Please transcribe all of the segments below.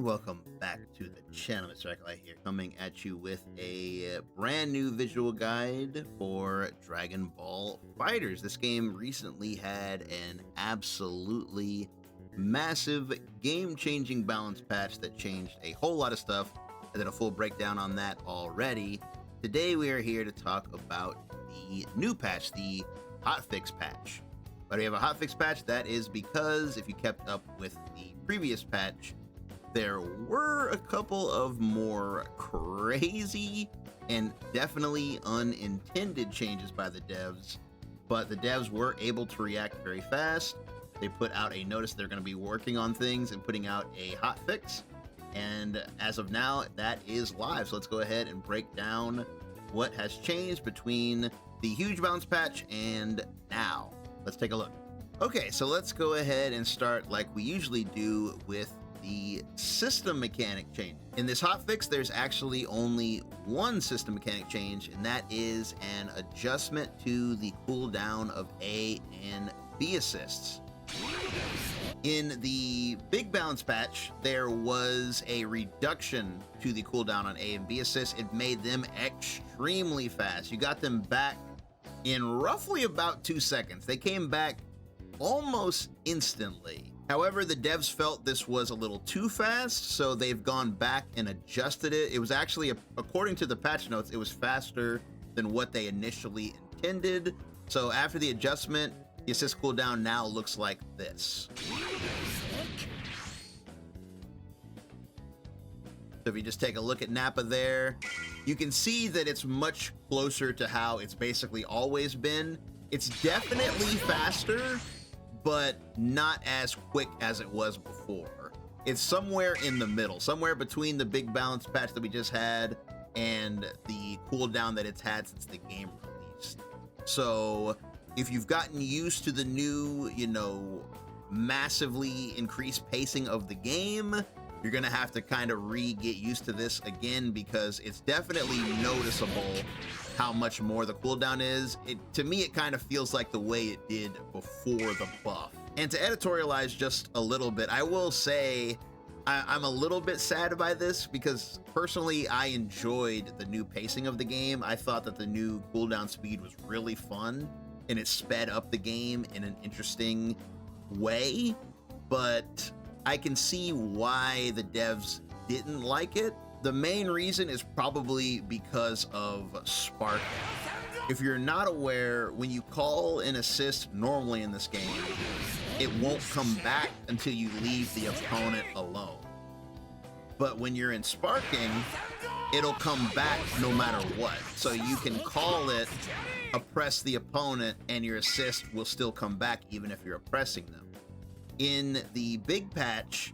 welcome back to the channel. Mr. Acolyte here, coming at you with a brand new visual guide for Dragon Ball FighterZ. This game recently had an absolutely massive game-changing balance patch that changed a whole lot of stuff. I did a full breakdown on that already. Today we are here to talk about the new patch, the Hotfix patch. But we have a hotfix patch. That is because if you kept up with the previous patch, there were a couple of more crazy and definitely unintended changes by the devs, but the devs were able to react very fast. They put out a notice they're going to be working on things and putting out a hotfix, and as of now, that is live. So let's go ahead and break down what has changed between the huge bounce patch and now. Let's take a look. Okay, so let's go ahead and start like we usually do with the system mechanic change. In this hotfix, there's actually only one system mechanic change, and that is an adjustment to the cooldown of A and B assists. In the big balance patch, there was a reduction to the cooldown on A and B assists. It made them extremely fast. You got them back in roughly about 2 seconds. They came back almost instantly. However, the devs felt this was a little too fast, so they've gone back and adjusted it. It was actually, according to the patch notes, it was faster than what they initially intended. So after the adjustment, the assist cooldown now looks like this. So if you just take a look at Nappa there, you can see that it's much closer to how it's basically always been. It's definitely faster, but not as quick as it was before. It's somewhere in the middle, somewhere between the big balance patch that we just had and the cooldown that it's had since the game released. So if you've gotten used to the new, massively increased pacing of the game, you're gonna have to kind of get used to this again, because it's definitely noticeable how much more the cooldown is. To me, it kind of feels like the way it did before the buff. And to editorialize just a little bit, I will say I'm a little bit sad by this, because personally, I enjoyed the new pacing of the game. I thought that the new cooldown speed was really fun, and it sped up the game in an interesting way, but I can see why the devs didn't like it. The main reason is probably because of sparking. If you're not aware, when you call an assist normally in this game, it won't come back until you leave the opponent alone. But when you're in sparking, it'll come back no matter what. So you can call it, oppress the opponent, and your assist will still come back even if you're oppressing them. In the big patch,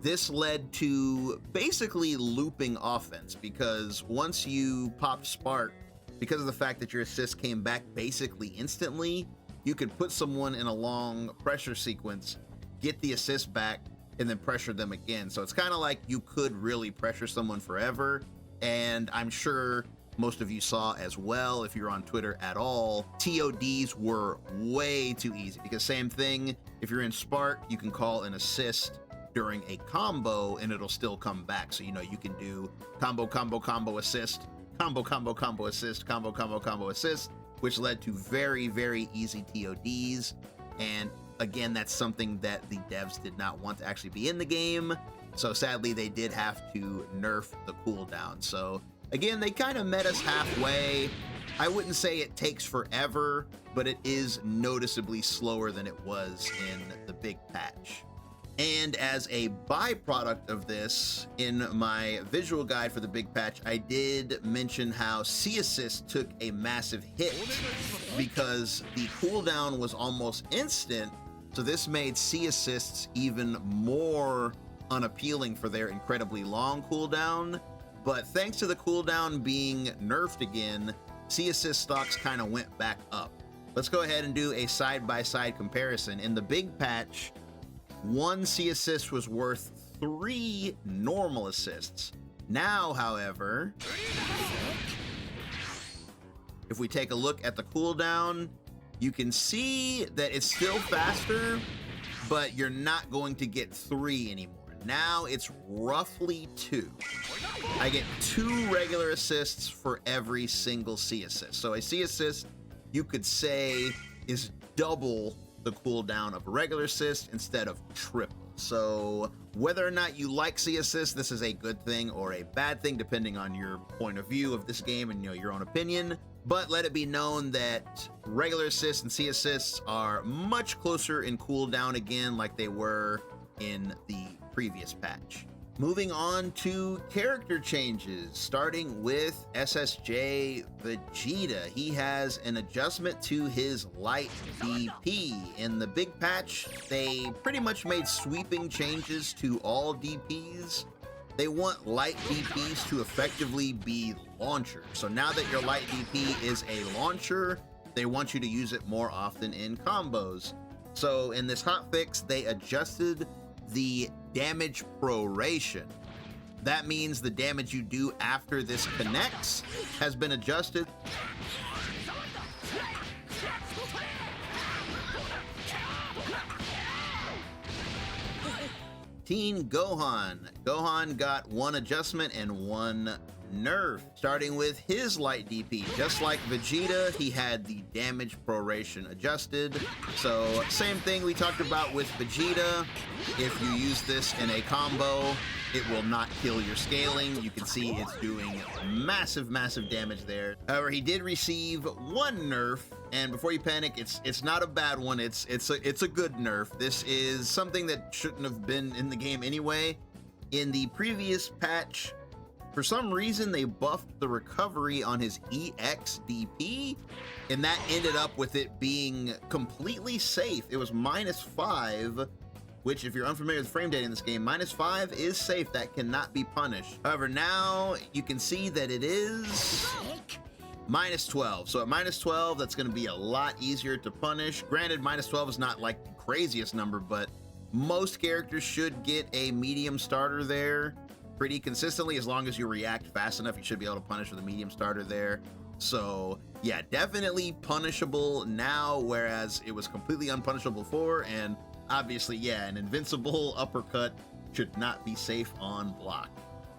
this led to basically looping offense, because once you popped spark, because of the fact that your assist came back basically instantly, you could put someone in a long pressure sequence, get the assist back, and then pressure them again. So it's kind of like you could really pressure someone forever. And I'm sure most of you saw as well, if you're on Twitter at all, TODs were way too easy, because same thing, if you're in Spark, you can call an assist during a combo and it'll still come back. So, you can do combo, combo, combo, assist, combo, combo, combo, assist, combo, combo, combo, assist, which led to very, very easy TODs. And again, that's something that the devs did not want to actually be in the game. So sadly, they did have to nerf the cooldown. So again, they kind of met us halfway. I wouldn't say it takes forever, but it is noticeably slower than it was in the big patch. And as a byproduct of this, in my visual guide for the big patch, I did mention how C assist took a massive hit because the cooldown was almost instant. So this made C assists even more unappealing for their incredibly long cooldown. But thanks to the cooldown being nerfed again, C assist stocks kind of went back up. Let's go ahead and do a side-by-side comparison. In the big patch, one C assist was worth 3 normal assists. Now, however, if we take a look at the cooldown, you can see that it's still faster, but you're not going to get 3 anymore. Now it's roughly 2. I get 2 regular assists for every single C assist. So a C assist, you could say, is double the cooldown of a regular assist instead of triple. So whether or not you like C assist, this is a good thing or a bad thing, depending on your point of view of this game and your own opinion. But let it be known that regular assists and C assists are much closer in cooldown again, like they were in the previous patch. Moving on to character changes, starting with SSJ Vegeta. He has an adjustment to his light DP. In the big patch, they pretty much made sweeping changes to all DPs. They want light DPs to effectively be launchers. So now that your light DP is a launcher, they want you to use it more often in combos. So in this hotfix, they adjusted the damage proration. That means the damage you do after this connects has been adjusted. Teen Gohan. Gohan got 1 adjustment and 1 nerf, starting with his light DP. Just like Vegeta, he had the damage proration adjusted. So same thing we talked about with Vegeta. If you use this in a combo, it will not kill your scaling. You can see it's doing massive damage there. However, he did receive 1 nerf, and before you panic, it's not a bad one. It's a good nerf. This is something that shouldn't have been in the game anyway. In the previous patch, for some reason, they buffed the recovery on his EX DP, and that ended up with it being completely safe. It was -5, which, if you're unfamiliar with frame data in this game, -5 is safe. That cannot be punished. However, now you can see that it is -12. So at -12, that's going to be a lot easier to punish. Granted, -12 is not like the craziest number, but most characters should get a medium starter there pretty consistently. As long as you react fast enough, you should be able to punish with a medium starter there. So yeah, definitely punishable now, whereas it was completely unpunishable before. And obviously, yeah, an invincible uppercut should not be safe on block.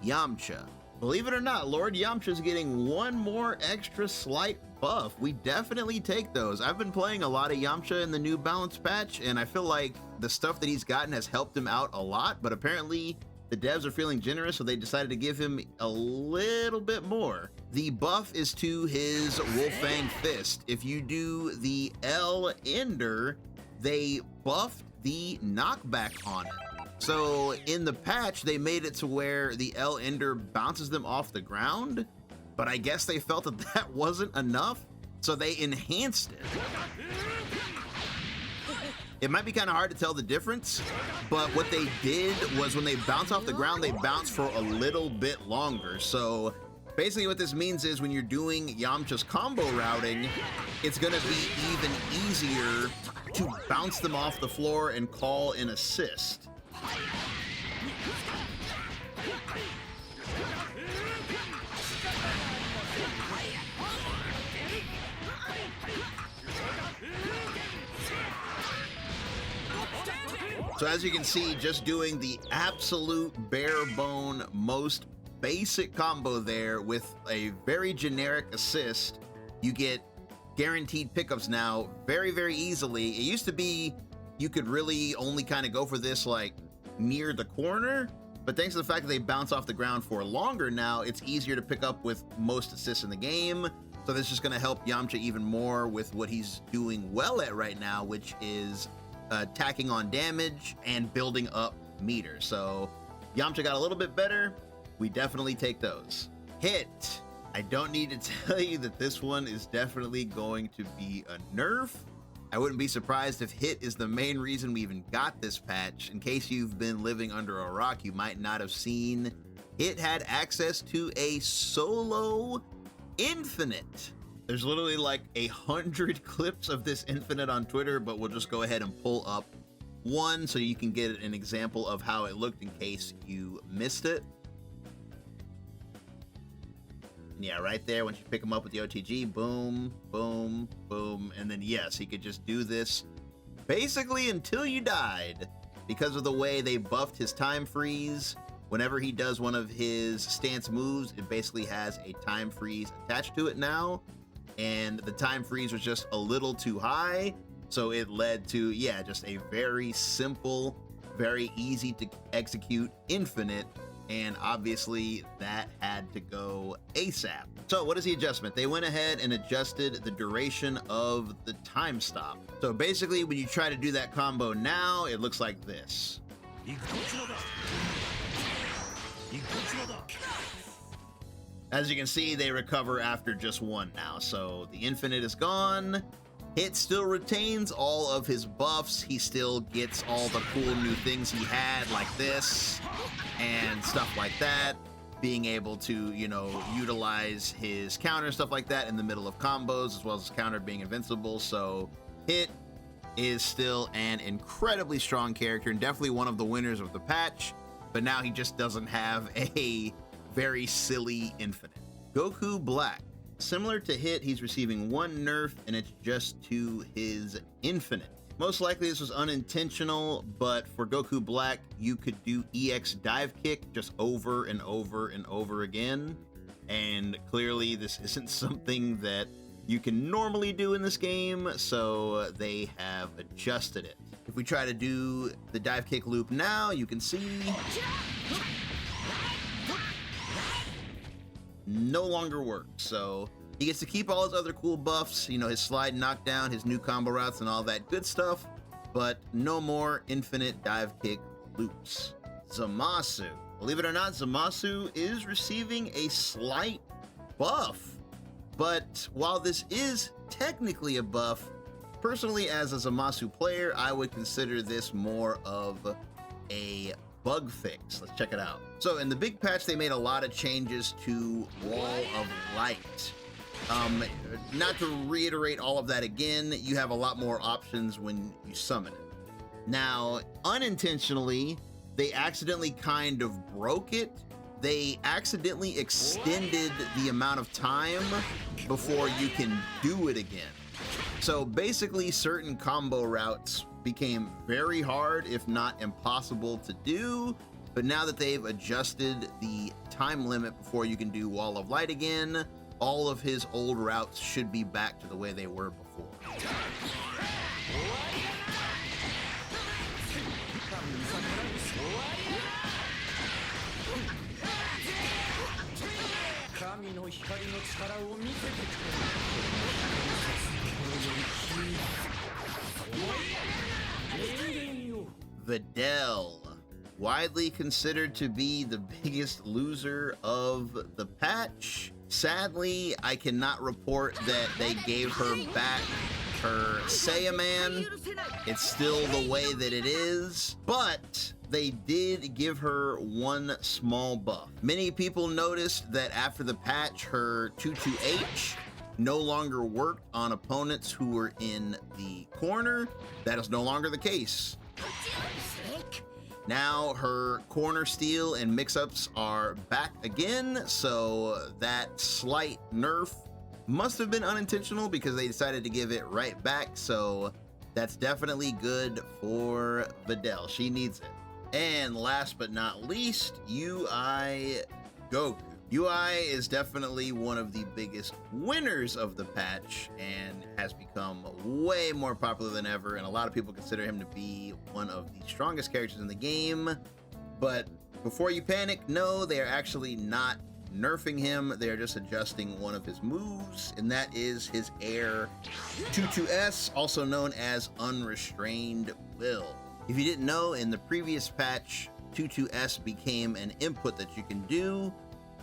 Yamcha. Believe it or not, Lord Yamcha's getting 1 more extra slight buff. We definitely take those. I've been playing a lot of Yamcha in the new balance patch, and I feel like the stuff that he's gotten has helped him out a lot, but apparently the devs are feeling generous, so they decided to give him a little bit more. The buff is to his Wolfang Fist. If you do the L Ender, they buffed the knockback on it. So in the patch, they made it to where the L Ender bounces them off the ground, but I guess they felt that that wasn't enough, so they enhanced it. It might be kind of hard to tell the difference, but what they did was when they bounce off the ground, they bounce for a little bit longer. So basically what this means is when you're doing Yamcha's combo routing, it's gonna be even easier to bounce them off the floor and call an assist. So as you can see, just doing the absolute bare bone, most basic combo there with a very generic assist, you get guaranteed pickups now very easily. It used to be you could really only kind of go for this like near the corner, but thanks to the fact that they bounce off the ground for longer now, it's easier to pick up with most assists in the game. So this is just going to help Yamcha even more with what he's doing well at right now, which is tacking on damage and building up meter. So Yamcha got a little bit better. We definitely take those. Hit. I don't need to tell you that this one is definitely going to be a nerf. I wouldn't be surprised if hit is the main reason we even got this patch. In case you've been living under a rock, you might not have seen hit had access to a solo infinite. There's literally like 100 clips of this infinite on Twitter, but we'll just go ahead and pull up one so you can get an example of how it looked in case you missed it. Yeah, right there, once you pick him up with the OTG, boom, boom, boom, and then yes, he could just do this basically until you died. because of the way they buffed his time freeze. Whenever he does one of his stance moves, it basically has a time freeze attached to it now. And the time freeze was just a little too high. So it led to, yeah, just a very simple, very easy to execute infinite. And obviously that had to go ASAP. So what is the adjustment? They went ahead and adjusted the duration of the time stop. So basically when you try to do that combo now, it looks like this. As you can see, they recover after just one now. So the infinite is gone. Hit still retains all of his buffs. He still gets all the cool new things he had, like this and stuff like that. Being able to, you know, utilize his counter and stuff like that in the middle of combos, as well as his counter being invincible. So Hit is still an incredibly strong character and definitely one of the winners of the patch. But now he just doesn't have a very silly infinite. Goku Black. Similar to Hit, he's receiving one nerf, and it's just to his infinite. Most likely this was unintentional, but for Goku Black, you could do EX dive kick just over and over and over again. And clearly this isn't something that you can normally do in this game, so they have adjusted it. If we try to do the dive kick loop now, you can see no longer works. So he gets to keep all his other cool buffs, you know, his slide knockdown, his new combo routes and all that good stuff, but no more infinite dive kick loops. Zamasu. Believe it or not, Zamasu is receiving a slight buff. But while this is technically a buff, personally as a Zamasu player, I would consider this more of a bug fix. Let's check it out. So in the big patch, they made a lot of changes to Wall of Light. Not to reiterate all of that again, you have a lot more options when you summon it. Now, unintentionally, they accidentally kind of broke it. They accidentally extended the amount of time before you can do it again. So basically, certain combo routes became very hard, if not impossible to do. But now that they've adjusted the time limit before you can do Wall of Light again, all of his old routes should be back to the way they were before. Videl, widely considered to be the biggest loser of the patch. Sadly, I cannot report that they gave her back her Saiyaman. It's still the way that it is, but they did give her one small buff. Many people noticed that after the patch, her 22H no longer worked on opponents who were in the corner. That is no longer the case. Now her corner steal and mix-ups are back again, so that slight nerf must have been unintentional because they decided to give it right back, so that's definitely good for Videl. She needs it. And last but not least, UI Goku. UI is definitely one of the biggest winners of the patch and has become way more popular than ever, and a lot of people consider him to be one of the strongest characters in the game. But before you panic, no, they are actually not nerfing him. They are just adjusting one of his moves, and that is his air 22S, also known as Unrestrained Will. If you didn't know, in the previous patch, 22S became an input that you can do,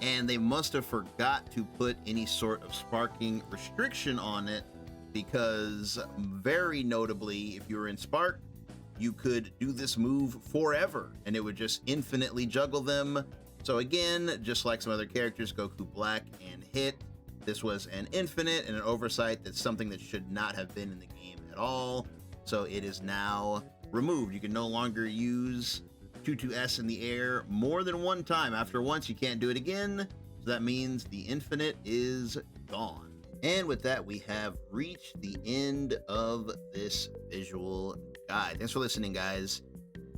and they must have forgot to put any sort of sparking restriction on it, because very notably, if you were in Spark, you could do this move forever and it would just infinitely juggle them. So again, just like some other characters, Goku Black and Hit, this was an infinite and an oversight. That's something that should not have been in the game at all. So it is now removed. You can no longer use 22S in the air more than one time. After once, you can't do it again. So that means the infinite is gone. And with that, we have reached the end of this visual guide. Thanks for listening, guys.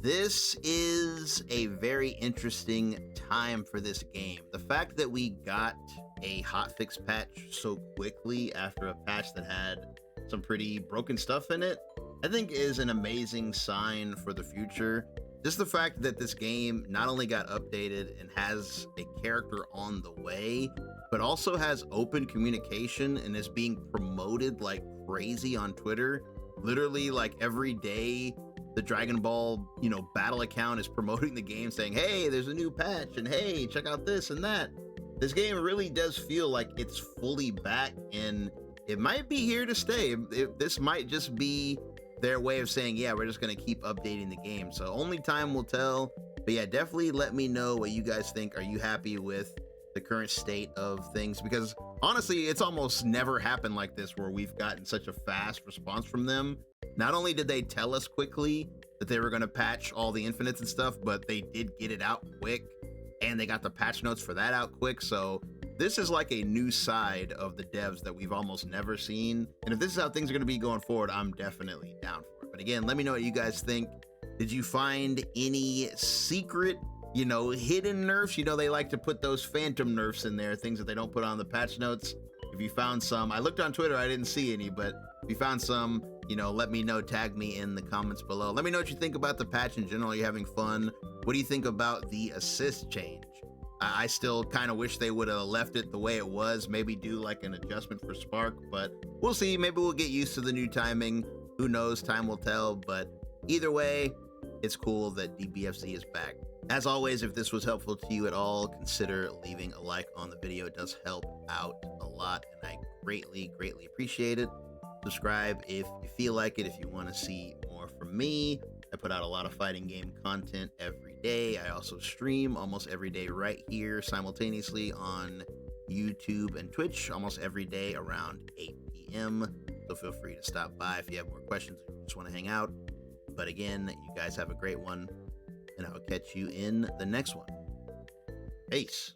This is a very interesting time for this game. The fact that we got a hotfix patch so quickly after a patch that had some pretty broken stuff in it, I think is an amazing sign for the future. Just the fact that this game not only got updated and has a character on the way, but also has open communication and is being promoted like crazy on Twitter. Literally, like every day, the Dragon Ball, battle account is promoting the game, saying, hey, there's a new patch, and hey, check out this and that. This game really does feel like it's fully back, and it might be here to stay. This might just be their way of saying, yeah, we're just going to keep updating the game. So only time will tell. But yeah, definitely let me know what you guys think. Are you happy with the current state of things? Because honestly, it's almost never happened like this where we've gotten such a fast response from them. Not only did they tell us quickly that they were going to patch all the infinites and stuff, but they did get it out quick, and they got the patch notes for that out quick. So this is like a new side of the devs that we've almost never seen. And if this is how things are going to be going forward, I'm definitely down for it. But again, let me know what you guys think. Did you find any secret, hidden nerfs? They like to put those phantom nerfs in there, things that they don't put on the patch notes. If you found some, I looked on Twitter, I didn't see any, but if you found some, let me know, tag me in the comments below. Let me know what you think about the patch in general. Are you having fun? What do you think about the assist change? I still kind of wish they would have left it the way it was, maybe do like an adjustment for Spark, but we'll see. Maybe we'll get used to the new timing. Who knows? Time will tell, but either way, it's cool that DBFZ is back. As always, if this was helpful to you at all, consider leaving a like on the video. It does help out a lot, and I greatly appreciate it. Subscribe if you feel like it, if you want to see more from me. I put out a lot of fighting game content every day. I also stream almost every day right here simultaneously on YouTube and Twitch almost every day around 8 p.m. So feel free to stop by if you have more questions or you just want to hang out. But again, you guys have a great one, and I'll catch you in the next one. Peace.